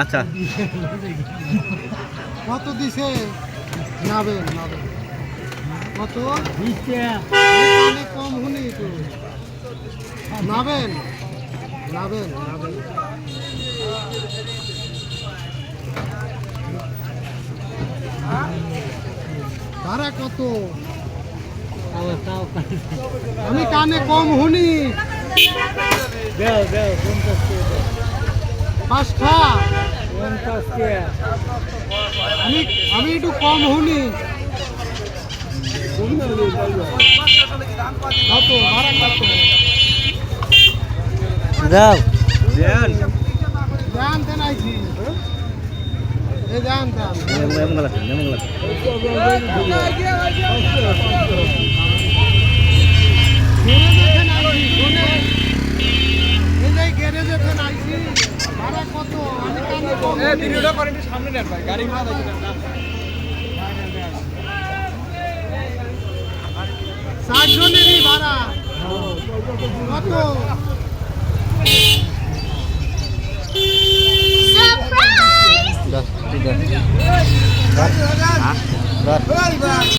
আচ্ছা কত দিছে নাবেন নাবেন কত অনেক কম হুনি তো নাবেন নাবেন নাবেন ভাড়া কত আমি কানে কম হুনি পাঁচটা আমি একটু কম হুনি কত ভাড়া কত যাও জানতে নাইছি এই জানতাম গ্যারেজে আইছি ভাড়া কত আমি কানে কম ভিডিওটা করেন সামনে নেন ভাই গাড়ি ঘোড়া দেখেন না 60 জনেরই ভাড়া কত সারপ্রাইজ